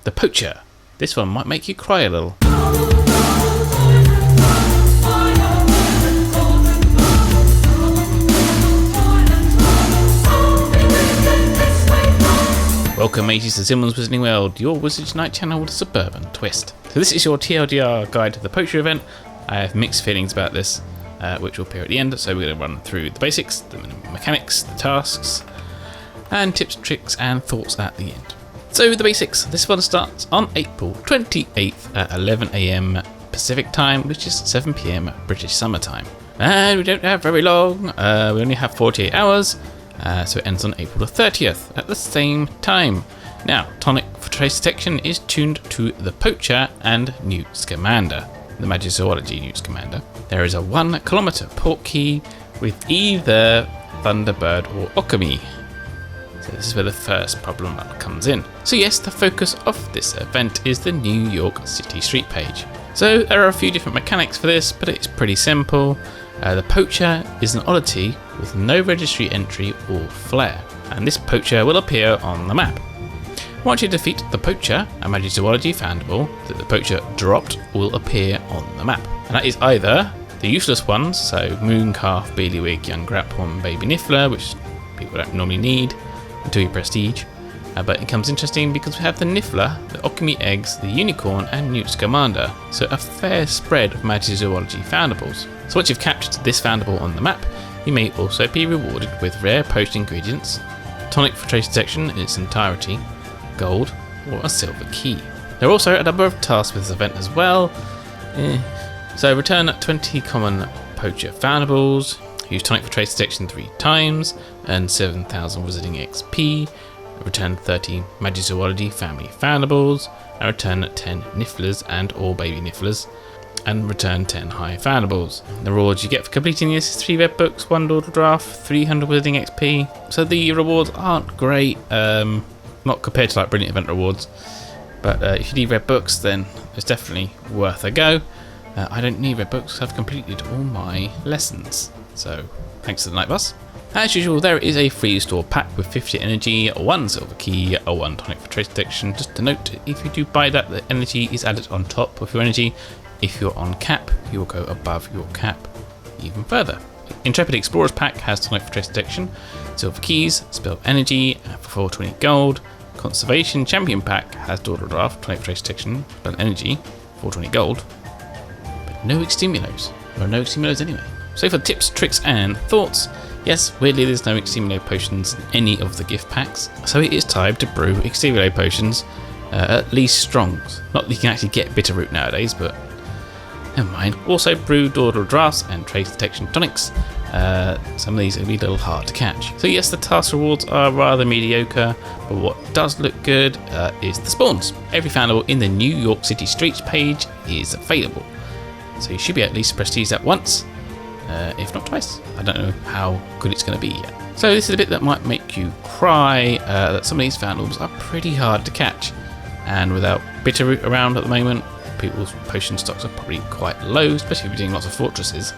The Poacher. This one might make you cry a little. Welcome mateys to Zimmer's Wizarding World, your Wizard's Night channel with a suburban twist. So this is your TLDR guide to the Poacher event. I have mixed feelings about this, which will appear at the end, so we're going to run through the basics, the mechanics, the tasks, and tips, tricks, and thoughts at the end. So the basics, this one starts on April 28th at 11 AM Pacific time, which is 7 PM British Summer Time. And we don't have very long, we only have 48 hours. So it ends on April the 30th at the same time. Now, tonic for trace detection is tuned to the Poacher and Newt Scamander, the Magizoology Newt Scamander. There is a 1 kilometer port key with either Thunderbird or Okami. So this is where the first problem comes in. So yes, the focus of this event is the New York City street page. So there are a few different mechanics for this, but it's pretty simple. The Poacher is an oddity with no registry entry or flair, and this Poacher will appear on the map. Once you defeat the Poacher, a Magizoology Fandible that the Poacher dropped will appear on the map. And that is either the useless ones, so Mooncalf, Bailiwig, Young Graphorn, Baby Niffler, which people don't normally need until you prestige. But it becomes interesting because we have the Niffler, the Okami Eggs, the Unicorn, and Newt Scamander, so a fair spread of Magizoology Fandibles. So once you've captured this Fandible on the map, you may also be rewarded with rare potion ingredients, tonic for trace detection in its entirety, gold, or a silver key. There are also a number of tasks with this event as well. So return 20 common Poacher Fandibles, use tonic for trace detection 3 times, earn 7,000 Wizarding XP, return 30 Magizoology family Fandibles, and return 10 Nifflers and all baby Nifflers, and return 10 high Fandibles. The rewards you get for completing this is 3 red books, 1 dawdle draft, 300 Wizarding XP. So the rewards aren't great, not compared to like Brilliant Event rewards, but if you need red books then it's definitely worth a go. I don't need red books, I've completed all my lessons, so thanks to the Night Bus. As usual, there is a free store pack with 50 energy, 1 silver key, 1 tonic for trace detection. Just to note, if you do buy that, the energy is added on top of your energy. If you're on cap, you will go above your cap even further. Intrepid Explorers pack has tonic for trace detection, silver keys, spell energy for 420 gold. Conservation Champion pack has dawdle draft, tonic for trace detection, spell energy, 420 gold. But no Extimilos. There are no Extimilos anyway. So for tips, tricks, and thoughts, yes, weirdly there's no Extimilo potions in any of the gift packs, so it is time to brew Extimilo potions, at least strongs. Not that you can actually get Bitterroot nowadays, but never mind. Also brew dawdle drafts and trace detection tonics. Some of these will be a little hard to catch. So yes, the task rewards are rather mediocre, but what does look good is the spawns. Every Fandible in the New York City streets page is available, so you should be at least prestige that once. If not twice. I don't know how good it's going to be yet. So this is a bit that might make you cry, that some of these Fandibles are pretty hard to catch, and without Bitterroot around at the moment, people's potion stocks are probably quite low, especially if you're doing lots of fortresses.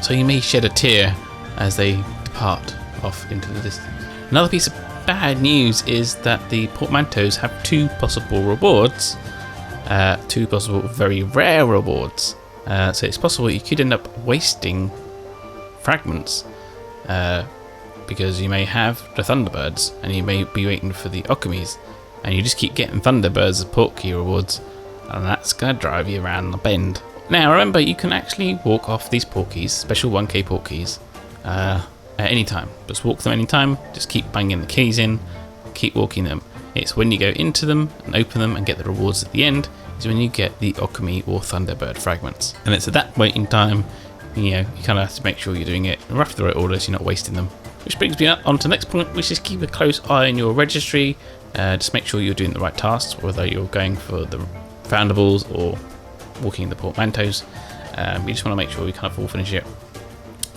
So you may shed a tear as they depart off into the distance. Another piece of bad news is that the portmanteaus have 2 possible rewards, 2 possible very rare rewards. So it's possible you could end up wasting fragments because you may have the Thunderbirds and you may be waiting for the Okamis, and you just keep getting Thunderbirds as port key rewards, and that's going to drive you around the bend. Now remember, you can actually walk off these port keys, special 1k port keys, at any time. Just walk them anytime, just keep banging the keys in, keep walking them. It's when you go into them and open them and get the rewards at the end is when you get the Okami or Thunderbird fragments. And it's at that point in time, you kind of have to make sure you're doing it in roughly the right order so you're not wasting them. Which brings me on to the next point, which is keep a close eye on your registry. Just make sure you're doing the right tasks, whether you're going for the Fandibles or walking the portmanteaus. You just want to make sure you kind of all finish it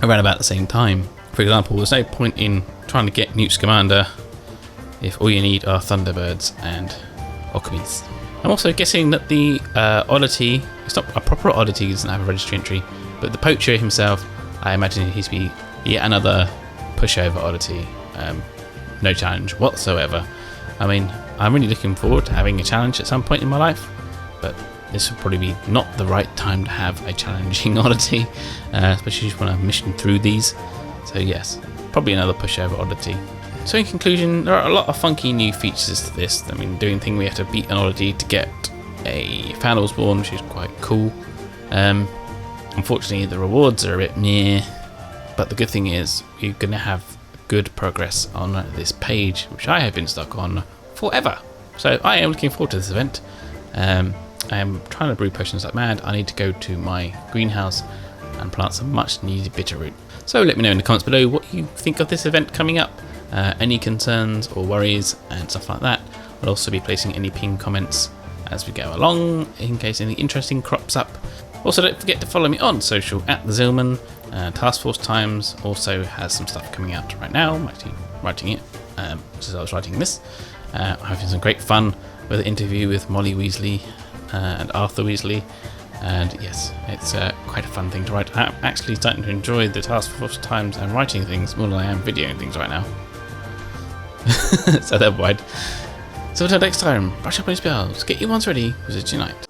around about the same time. For example, there's no point in trying to get Newt Scamander if all you need are Thunderbirds and Okamis. I'm also guessing that the oddity, it's not a proper oddity, doesn't have a registry entry, but the Poacher himself, I imagine he's to be yet another pushover oddity. No challenge whatsoever. I mean, I'm really looking forward to having a challenge at some point in my life, but this would probably be not the right time to have a challenging oddity, especially if you want to mission through these. So yes, probably another pushover oddity. So in conclusion, there are a lot of funky new features to this. I mean, doing thing we have to beat an oddity to get a Foundle spawn, which is quite cool. Unfortunately, the rewards are a bit meh, but the good thing is you're going to have good progress on this page, which I have been stuck on forever. So I am looking forward to this event. I am trying to brew potions like mad. I need to go to my greenhouse and plant some much needed bitterroot. So let me know in the comments below what you think of this event coming up, any concerns or worries and stuff like that. I'll also be placing any pinned comments as we go along in case anything interesting crops up. Also, don't forget to follow me on social at the Zillman. Task Force Times also has some stuff coming out right now. I'm actually writing it as I was writing this. I'm having some great fun with an interview with Molly Weasley and Arthur Weasley, and yes, it's quite a fun thing to write. I'm actually starting to enjoy the Task Force Times and writing things more than I am videoing things right now. So never mind. So until next time, brush up on your spells, get your ones ready, Wizards Unite.